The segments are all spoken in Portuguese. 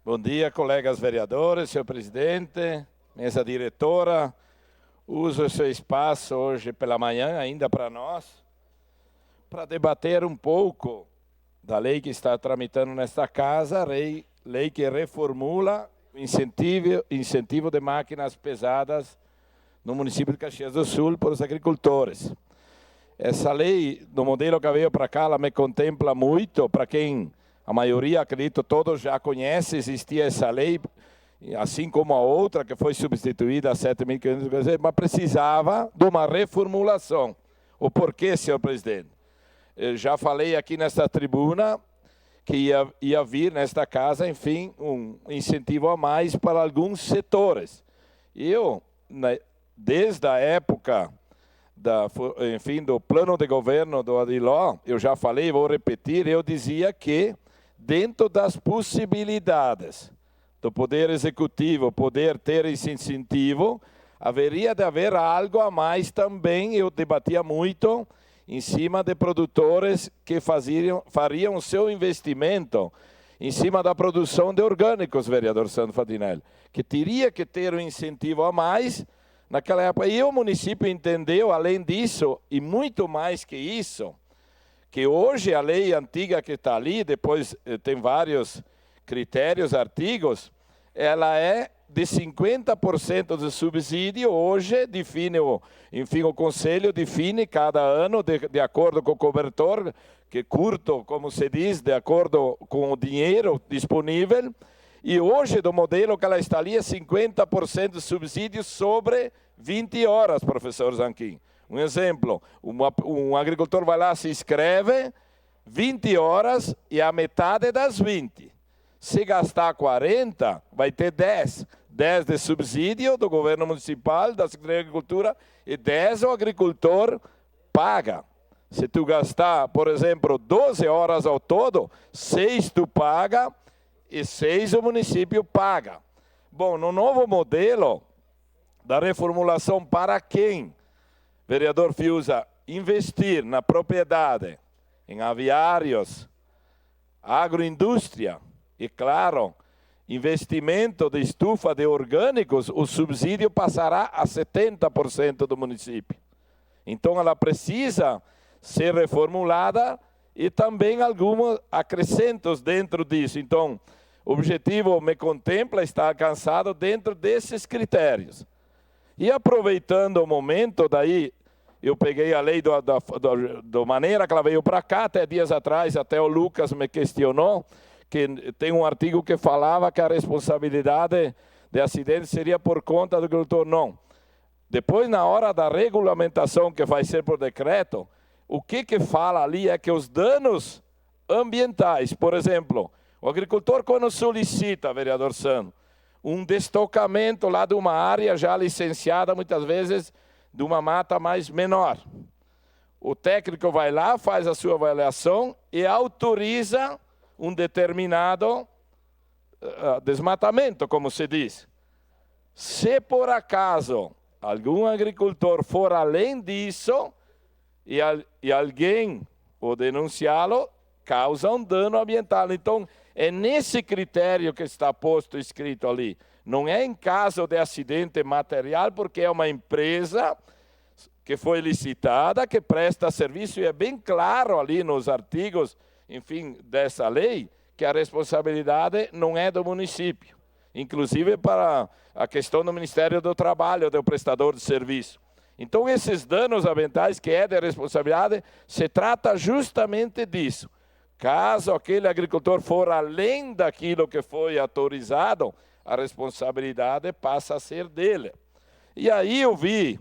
Bom dia, colegas vereadores, senhor presidente, mesa diretora. Uso o seu espaço hoje pela manhã, ainda para nós, para debater um pouco da lei que está tramitando nesta casa, lei que reformula o incentivo de máquinas pesadas no município de Caxias do Sul para os agricultores. Essa lei, no modelo que veio para cá, ela me contempla muito, para quem a maioria, acredito, todos já conhecem, existia essa lei, assim como a outra que foi substituída a 7.500, mas precisava de uma reformulação. O porquê, senhor presidente? Eu já falei aqui nesta tribuna que ia vir nesta casa, enfim, um incentivo a mais para alguns setores. Eu, desde a época do plano de governo do Adiló, eu já falei, vou repetir, eu dizia que dentro das possibilidades do Poder Executivo poder ter esse incentivo, haveria de haver algo a mais também, eu debatia muito, em cima de produtores que fariam o seu investimento em cima da produção de orgânicos, vereador Sandro Fatinelli, que teria que ter um incentivo a mais naquela época. E o município entendeu, além disso, e muito mais que isso, que hoje a lei antiga que está ali, depois tem vários critérios, artigos, ela é de 50% de subsídio, hoje define, o Conselho define cada ano, de acordo com o cobertor, que curto, como se diz, de acordo com o dinheiro disponível, e hoje, do modelo que ela está ali, é 50% de subsídio sobre 20 horas, professor Zanquim. Um exemplo, um agricultor vai lá, se inscreve, 20 horas e a metade das 20. Se gastar 40, vai ter 10. 10 de subsídio do governo municipal, da Secretaria de Agricultura, e 10 o agricultor paga. Se tu gastar, por exemplo, 12 horas ao todo, 6 tu paga e 6 o município paga. Bom, no novo modelo da reformulação, para quem, vereador Fiuza, investir na propriedade, em aviários, agroindústria e, claro, investimento de estufa de orgânicos, o subsídio passará a 70% do município. Então, ela precisa ser reformulada e também alguns acrescentos dentro disso. Então, o objetivo me contempla, está alcançado dentro desses critérios. E aproveitando o momento, daí eu peguei a lei da maneira que ela veio para cá, até dias atrás, até o Lucas me questionou, que tem um artigo que falava que a responsabilidade de acidente seria por conta do agricultor. Não. Depois, na hora da regulamentação, que vai ser por decreto, o que fala ali é que os danos ambientais, por exemplo, o agricultor quando solicita, vereador Sandro, um destocamento lá de uma área já licenciada, muitas vezes, de uma mata mais menor. O técnico vai lá, faz a sua avaliação e autoriza um determinado desmatamento, como se diz. Se por acaso algum agricultor for além disso e alguém o denunciá-lo, causa um dano ambiental. Então, é nesse critério que está posto, escrito ali. Não é em caso de acidente material, porque é uma empresa que foi licitada, que presta serviço, e é bem claro ali nos artigos, enfim, dessa lei, que a responsabilidade não é do município. Inclusive para a questão do Ministério do Trabalho, do prestador de serviço. Então, esses danos ambientais, que é de responsabilidade, se trata justamente disso. Caso aquele agricultor for além daquilo que foi autorizado, a responsabilidade passa a ser dele. E aí eu vi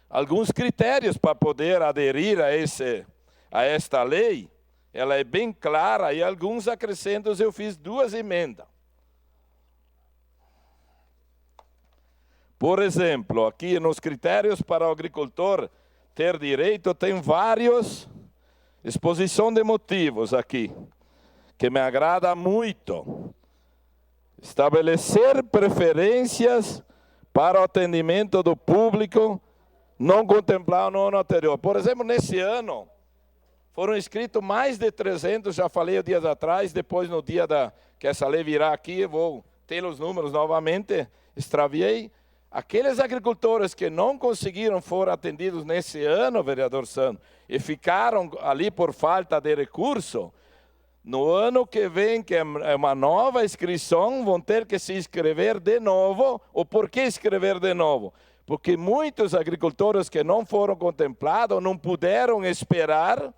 alguns critérios para poder aderir a esta lei. Ela é bem clara e alguns acrescentos eu fiz 2 emendas. Por exemplo, aqui nos critérios para o agricultor ter direito, tem vários exposição de motivos aqui, que me agrada muito. Estabelecer preferências para o atendimento do público não contemplado no ano anterior. Por exemplo, nesse ano, foram inscritos mais de 300, já falei dias atrás, depois no dia que essa lei virá aqui, eu vou ter os números novamente, extraviei. Aqueles agricultores que não conseguiram foram atendidos nesse ano, vereador Sandro, e ficaram ali por falta de recurso. No ano que vem, que é uma nova inscrição, vão ter que se inscrever de novo. O por que escrever de novo? Porque muitos agricultores que não foram contemplados não puderam esperar,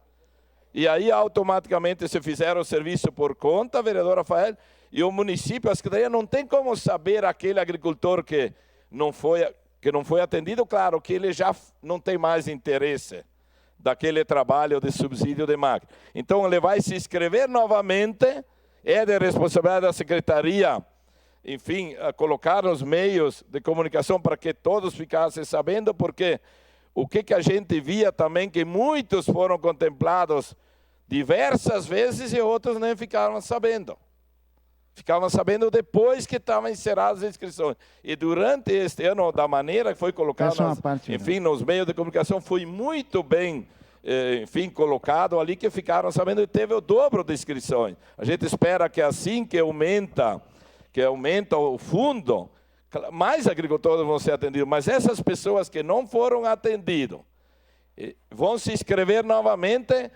e aí automaticamente se fizeram o serviço por conta, vereador Rafael, e o município, a Secretaria, não tem como saber aquele agricultor que não foi atendido, claro que ele já não tem mais interesse daquele trabalho de subsídio de máquina. Então, ele vai se inscrever novamente, é de responsabilidade da Secretaria, enfim, colocar os meios de comunicação para que todos ficassem sabendo, porque o que a gente via também, que muitos foram contemplados diversas vezes e outros nem ficaram sabendo. Ficavam sabendo depois que estavam encerradas as inscrições. E durante este ano, da maneira que foi colocado, enfim, nos meios de comunicação, foi muito bem, enfim, colocado ali, que ficaram sabendo e teve o dobro de inscrições. A gente espera que assim que aumenta o fundo, mais agricultores vão ser atendidos. Mas essas pessoas que não foram atendidos, vão se inscrever novamente,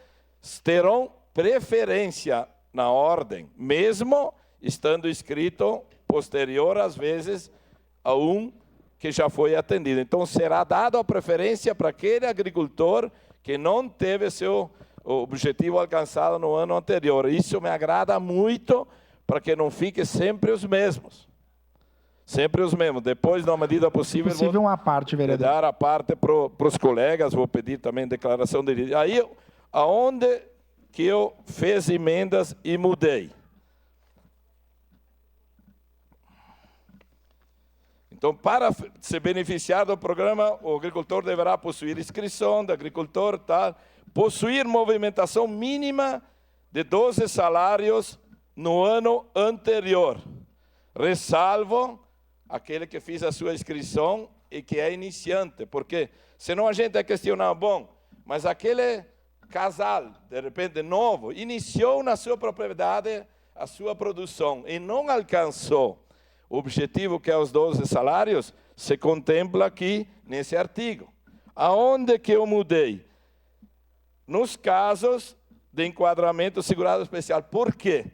terão preferência na ordem, mesmo estando inscrito posterior, às vezes, a um que já foi atendido. Então, será dada a preferência para aquele agricultor que não teve seu objetivo alcançado no ano anterior. Isso me agrada muito, para que não fique sempre os mesmos. Sempre os mesmos. Depois, na medida possível, uma parte, vereador. Dar a parte para os colegas, vou pedir também declaração de direito. Aí, aonde que eu fiz emendas e mudei? Então, para se beneficiar do programa, o agricultor deverá possuir inscrição do agricultor, possuir movimentação mínima de 12 salários no ano anterior. Ressalvo aquele que fez a sua inscrição e que é iniciante, porque senão a gente vai questionar, bom, mas aquele casal, de repente novo, iniciou na sua propriedade a sua produção e não alcançou o objetivo, que é os 12 salários, se contempla aqui nesse artigo. Aonde que eu mudei? Nos casos de enquadramento segurado especial. Por quê?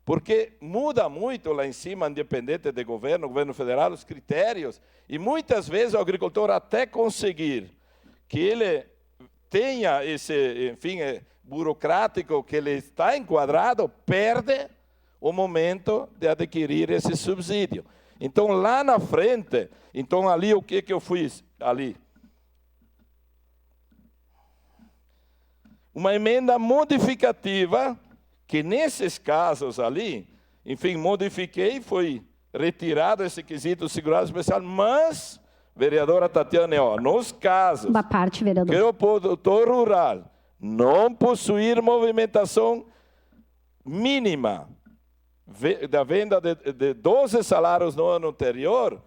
Porque muda muito lá em cima, independente de governo federal, os critérios, e muitas vezes o agricultor, até conseguir que ele tenha esse, enfim, burocrático, que ele está enquadrado, perde o momento de adquirir esse subsídio. Então, lá na frente, então ali o que eu fiz? Ali. Uma emenda modificativa, que nesses casos ali, enfim, modifiquei, foi retirado esse quesito segurado especial, mas, vereadora Tatiana, nos casos uma parte, vereador, que o produtor rural não possuir movimentação mínima da venda de 12 salários no ano anterior,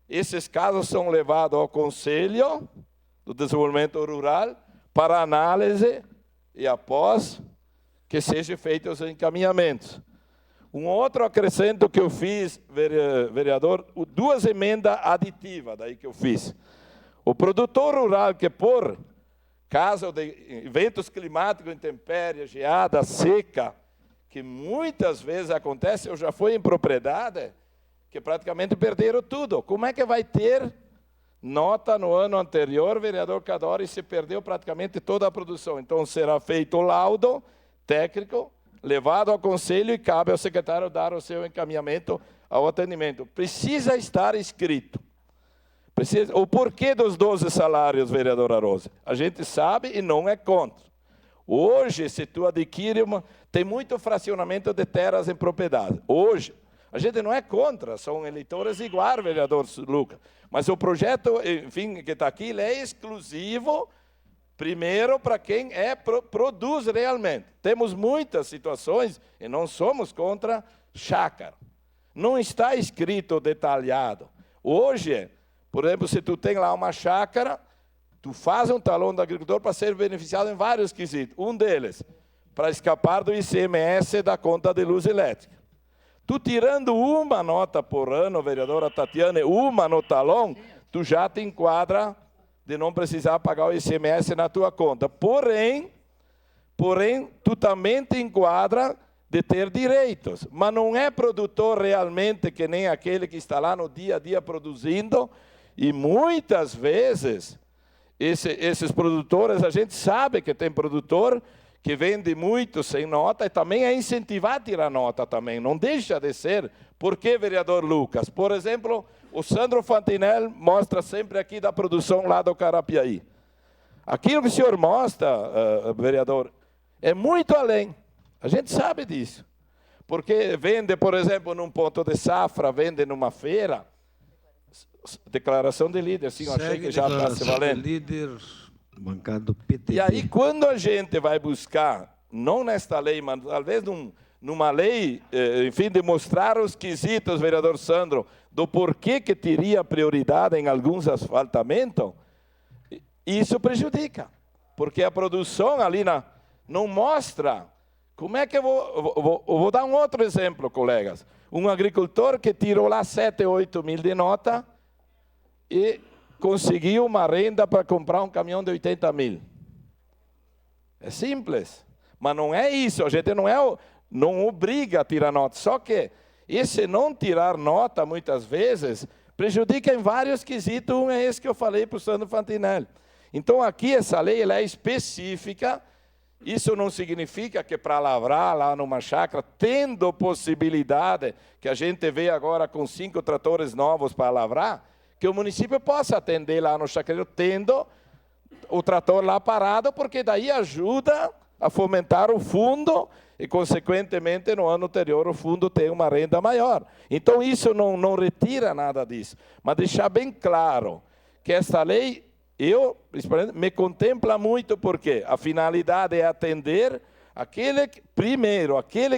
esses casos são levados ao Conselho do Desenvolvimento Rural para análise e após que sejam feitos os encaminhamentos. Um outro acrescento que eu fiz, vereador, duas emendas aditivas daí que eu fiz. O produtor rural que por causa de eventos climáticos, intempéries, geada, seca, que muitas vezes acontece, eu já fui em propriedade, que praticamente perderam tudo. Como é que vai ter nota no ano anterior, vereador Cadore, se perdeu praticamente toda a produção? Então, será feito o laudo técnico, levado ao conselho e cabe ao secretário dar o seu encaminhamento ao atendimento. Precisa estar escrito. O porquê dos 12 salários, vereadora Rosa? A gente sabe e não é contra. Hoje, se tu adquire tem muito fracionamento de terras em propriedade. Hoje, a gente não é contra, são eleitores iguais, vereador Lucas. Mas o projeto, enfim, que está aqui, ele é exclusivo, primeiro, para quem produz realmente. Temos muitas situações, e não somos contra chácara. Não está escrito detalhado. Hoje, por exemplo, se tu tem lá uma chácara, Tu faz um talão do agricultor para ser beneficiado em vários quesitos. Um deles, para escapar do ICMS da conta de luz elétrica. Tu tirando uma nota por ano, vereadora Tatiane, uma no talão, tu já te enquadra de não precisar pagar o ICMS na tua conta. Porém, tu também te enquadra de ter direitos. Mas não é produtor realmente que nem aquele que está lá no dia a dia produzindo. E muitas vezes, esses produtores, a gente sabe que tem produtor que vende muito sem nota, e também é incentivar a tirar nota também, não deixa de ser. Por que, vereador Lucas? Por exemplo, o Sandro Fantinel mostra sempre aqui da produção lá do Carapiaí. Aquilo que o senhor mostra, vereador, é muito além. A gente sabe disso. Porque vende, por exemplo, num ponto de safra, vende numa feira. Declaração de líder, sim, eu achei que já está se valendo. Líder, bancada do PTB. E aí, quando a gente vai buscar, não nesta lei, mas talvez numa lei, enfim, demonstrar os quesitos, vereador Sandro, do porquê que teria prioridade em alguns asfaltamentos, isso prejudica. Porque a produção ali não mostra. Como é que eu vou dar um outro exemplo, colegas. Um agricultor que tirou lá 7, 8 mil de nota e conseguiu uma renda para comprar um caminhão de 80 mil. É simples, mas não é isso. A gente não obriga a tirar nota. Só que esse não tirar nota, muitas vezes, prejudica em vários quesitos. Um é esse que eu falei para o Sandro Fantinelli. Então, aqui, essa lei ela é específica. Isso não significa que para lavrar lá numa chácara, tendo possibilidade, que a gente vê agora com 5 tratores novos para lavrar, que o município possa atender lá no chacreiro, tendo o trator lá parado, porque daí ajuda a fomentar o fundo e, consequentemente, no ano anterior o fundo tem uma renda maior. Então, isso não retira nada disso. Mas deixar bem claro que esta lei, me contempla muito, porque a finalidade é atender aquele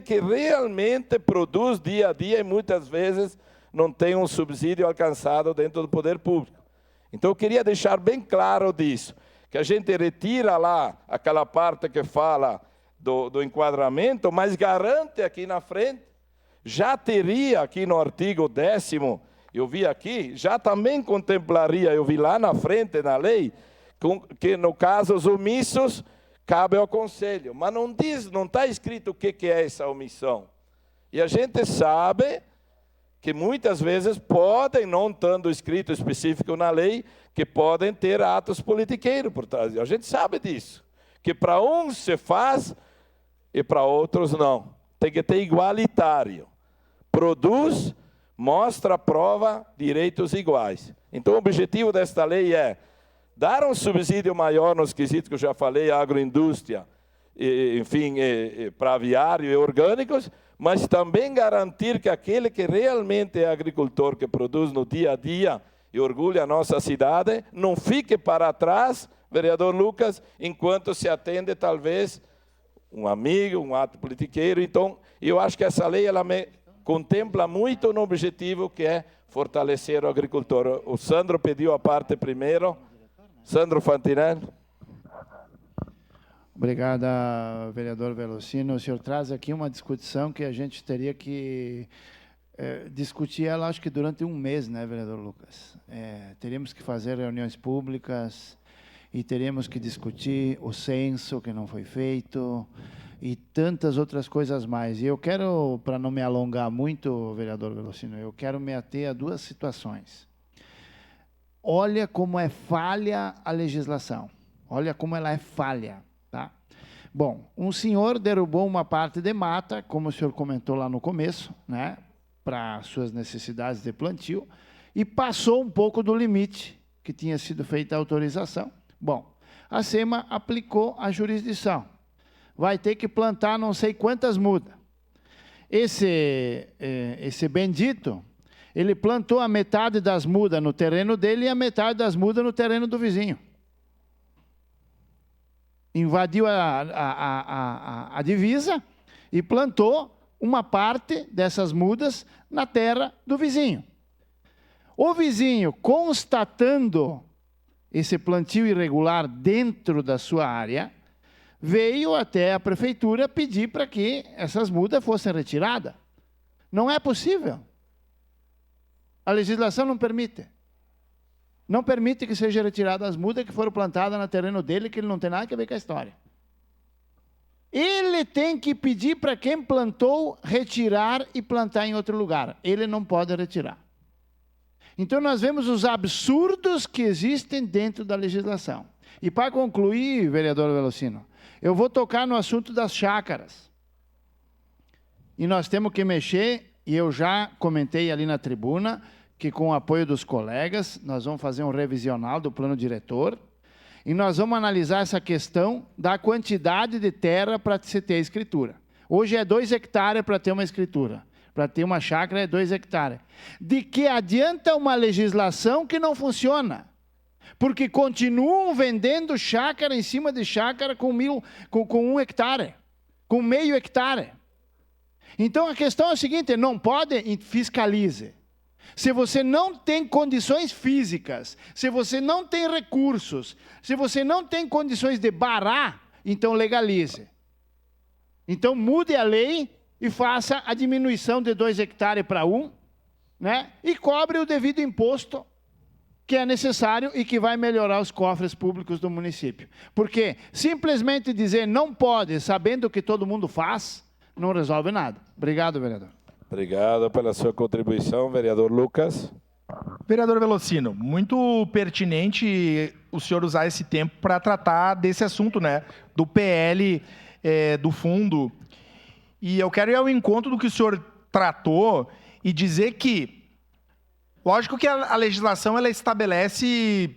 que realmente produz dia a dia e muitas vezes não tem um subsídio alcançado dentro do poder público. Então, eu queria deixar bem claro disso, que a gente retira lá aquela parte que fala do enquadramento, mas garante aqui na frente, já teria aqui no artigo 10º, eu vi aqui, já também contemplaria, eu vi lá na frente na lei, que no caso os omissos cabe ao conselho, mas não está escrito o que é essa omissão. E a gente sabe que muitas vezes podem, não estando escrito específico na lei, que podem ter atos politiqueiros por trás. A gente sabe disso, que para uns se faz e para outros não. Tem que ter igualitário. Produz, mostra, prova, direitos iguais. Então, o objetivo desta lei é dar um subsídio maior nos quesitos que eu já falei, agroindústria, enfim, para aviário e orgânicos, mas também garantir que aquele que realmente é agricultor, que produz no dia a dia e orgulha a nossa cidade, não fique para trás, vereador Lucas, enquanto se atende talvez um amigo, um ato politiqueiro. Então, eu acho que essa lei ela me contempla muito no objetivo que é fortalecer o agricultor. O Sandro pediu a parte primeiro. Sandro Fantinelli. Obrigado, vereador Velocino. O senhor traz aqui uma discussão que a gente teria que discutir ela, acho que durante um mês, né, vereador Lucas? Teríamos que fazer reuniões públicas e teríamos que discutir o censo que não foi feito e tantas outras coisas mais. E eu quero, para não me alongar muito, vereador Velocino, eu quero me ater a duas situações. Olha como é falha a legislação. Olha como ela é falha. Tá? Bom, um senhor derrubou uma parte de mata, como o senhor comentou lá no começo, né, para suas necessidades de plantio, e passou um pouco do limite que tinha sido feita a autorização. Bom, a SEMA aplicou a jurisdição. Vai ter que plantar não sei quantas mudas. Esse bendito, ele plantou a metade das mudas no terreno dele e a metade das mudas no terreno do vizinho. Invadiu a divisa e plantou uma parte dessas mudas na terra do vizinho. O vizinho, constatando esse plantio irregular dentro da sua área, veio até a prefeitura pedir para que essas mudas fossem retiradas. Não é possível. A legislação não permite. Não permite que sejam retiradas as mudas que foram plantadas no terreno dele, que ele não tem nada a ver com a história. Ele tem que pedir para quem plantou retirar e plantar em outro lugar. Ele não pode retirar. Então nós vemos os absurdos que existem dentro da legislação. E para concluir, vereador Velocino, eu vou tocar no assunto das chácaras. E nós temos que mexer, e eu já comentei ali na tribuna, que com o apoio dos colegas, nós vamos fazer um revisional do plano diretor, e nós vamos analisar essa questão da quantidade de terra para se ter escritura. Hoje é 2 hectares para ter uma escritura. Para ter uma chácara é 2 hectares. De que adianta uma legislação que não funciona? Porque continuam vendendo chácara em cima de chácara com 1 hectare, com meio hectare. Então a questão é a seguinte, não pode, fiscalize. Se você não tem condições físicas, se você não tem recursos, se você não tem condições de barrar, então legalize. Então mude a lei e faça a diminuição de 2 hectares para 1, né? E cobre o devido imposto que é necessário e que vai melhorar os cofres públicos do município. Porque simplesmente dizer não pode, sabendo que todo mundo faz, não resolve nada. Obrigado, vereador. Obrigado pela sua contribuição, vereador Lucas. Vereador Velocino, muito pertinente o senhor usar esse tempo para tratar desse assunto, né? Do PL, do fundo. E eu quero ir ao encontro do que o senhor tratou e dizer que, lógico que a legislação ela estabelece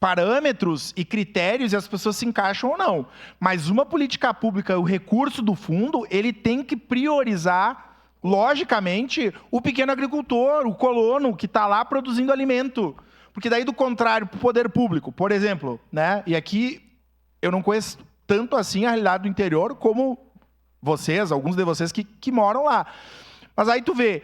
parâmetros e critérios e as pessoas se encaixam ou não. Mas uma política pública, o recurso do fundo, ele tem que priorizar, logicamente, o pequeno agricultor, o colono que está lá produzindo alimento. Porque daí, do contrário, para o poder público, por exemplo, né? E aqui eu não conheço tanto assim a realidade do interior como vocês, alguns de vocês que moram lá. Mas aí tu vê,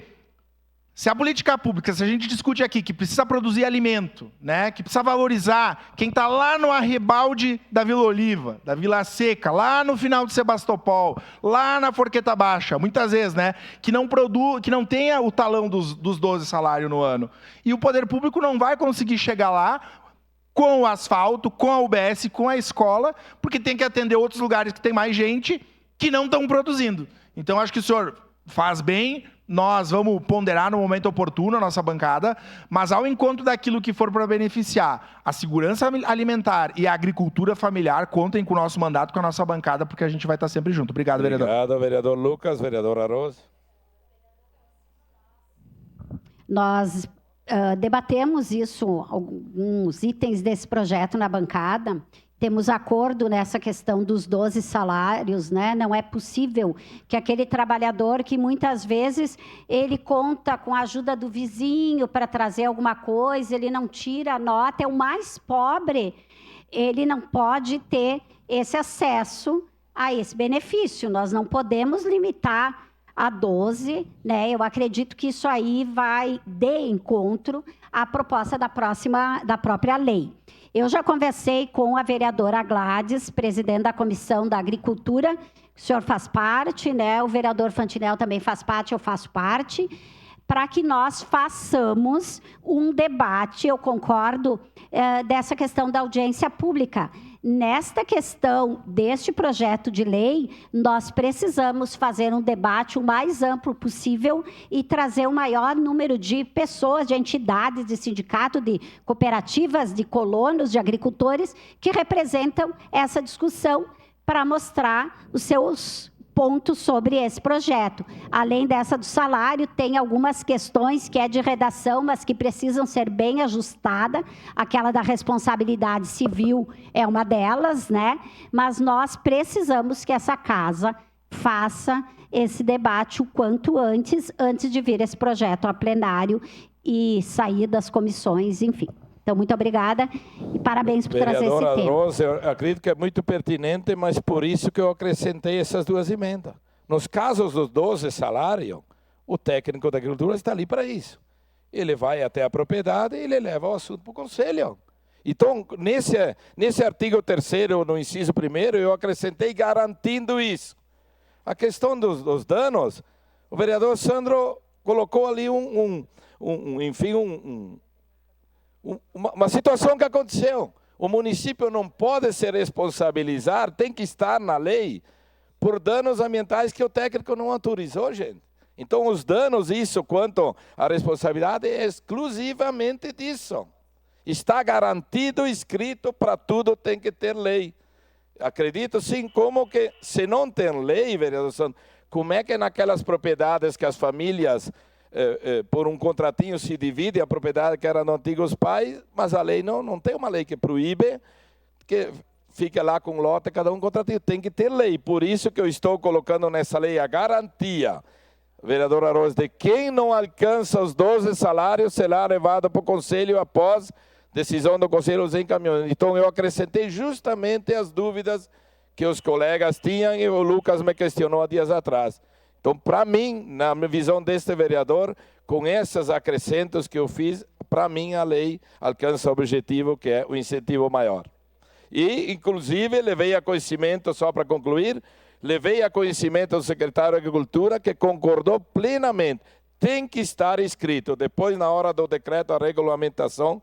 se a política pública, se a gente discute aqui que precisa produzir alimento, né, que precisa valorizar quem está lá no arrebalde da Vila Oliva, da Vila Seca, lá no final de Sebastopol, lá na Forqueta Baixa, muitas vezes, né, que não tenha o talão dos 12 salários no ano. E o poder público não vai conseguir chegar lá com o asfalto, com a UBS, com a escola, porque tem que atender outros lugares que tem mais gente que não estão produzindo. Então, acho que o senhor faz bem, nós vamos ponderar no momento oportuno a nossa bancada, mas ao encontro daquilo que for para beneficiar a segurança alimentar e a agricultura familiar, contem com o nosso mandato, com a nossa bancada, porque a gente vai estar sempre junto. Obrigado, vereador. Obrigado, vereador Lucas. Vereadora Rose. Nós debatemos isso, alguns itens desse projeto na bancada. Temos acordo nessa questão dos 12 salários, né? Não é possível que aquele trabalhador que muitas vezes ele conta com a ajuda do vizinho para trazer alguma coisa, ele não tira a nota, é o mais pobre, ele não pode ter esse acesso a esse benefício. Nós não podemos limitar a 12, né? Eu acredito que isso aí vai de encontro à proposta da própria lei. Eu já conversei com a vereadora Gladys, presidente da Comissão da Agricultura, o senhor faz parte, né? O vereador Fantinel também faz parte, eu faço parte, para que nós façamos um debate, eu concordo, dessa questão da audiência pública. Nesta questão deste projeto de lei, nós precisamos fazer um debate o mais amplo possível e trazer o maior número de pessoas, de entidades, de sindicato, de cooperativas, de colonos, de agricultores, que representam essa discussão para mostrar os seus pontos sobre esse projeto. Além dessa do salário, tem algumas questões que é de redação, mas que precisam ser bem ajustadas. Aquela da responsabilidade civil é uma delas, né? Mas nós precisamos que essa casa faça esse debate o quanto antes de vir esse projeto a plenário e sair das comissões, enfim. Então, muito obrigada e parabéns por trazer esse tema. Vereadora Rose, eu acredito que é muito pertinente, mas por isso que eu acrescentei essas 2 emendas. Nos casos dos 12 salários, o técnico da agricultura está ali para isso. Ele vai até a propriedade e ele leva o assunto para o conselho. Então, nesse artigo 3º, no inciso 1º, eu acrescentei garantindo isso. A questão dos danos, o vereador Sandro colocou ali uma situação que aconteceu. O município não pode se responsabilizar, tem que estar na lei, por danos ambientais que o técnico não autorizou, gente. Então, os danos, isso quanto à responsabilidade, é exclusivamente disso. Está garantido, escrito, para tudo tem que ter lei. Acredito sim, como que se não tem lei, vereador Sandro, como é que naquelas propriedades que as famílias, por um contratinho, se dividem a propriedade que era dos antigos pais, mas a lei não tem uma lei que proíbe, que fica lá com lote, cada um contratinho, tem que ter lei. Por isso que eu estou colocando nessa lei a garantia, vereador Arroz, de quem não alcança os 12 salários será levado para o conselho após decisão do conselho os encaminhamentos. Então, eu acrescentei justamente as dúvidas que os colegas tinham e o Lucas me questionou há dias atrás. Então, para mim, na visão deste vereador, com esses acrescentos que eu fiz, para mim a lei alcança o objetivo que é o incentivo maior. E, inclusive, levei a conhecimento, só para concluir, levei a conhecimento do secretário de Agricultura, que concordou plenamente. Tem que estar escrito. Depois, na hora do decreto, a regulamentação,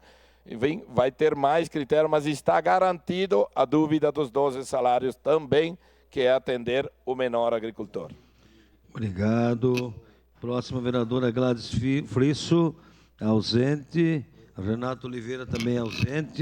vai ter mais critério, mas está garantido a dúvida dos 12 salários também, que é atender o menor agricultor. Obrigado. Próxima vereadora Gladys Frisso, ausente. Renato Oliveira também ausente.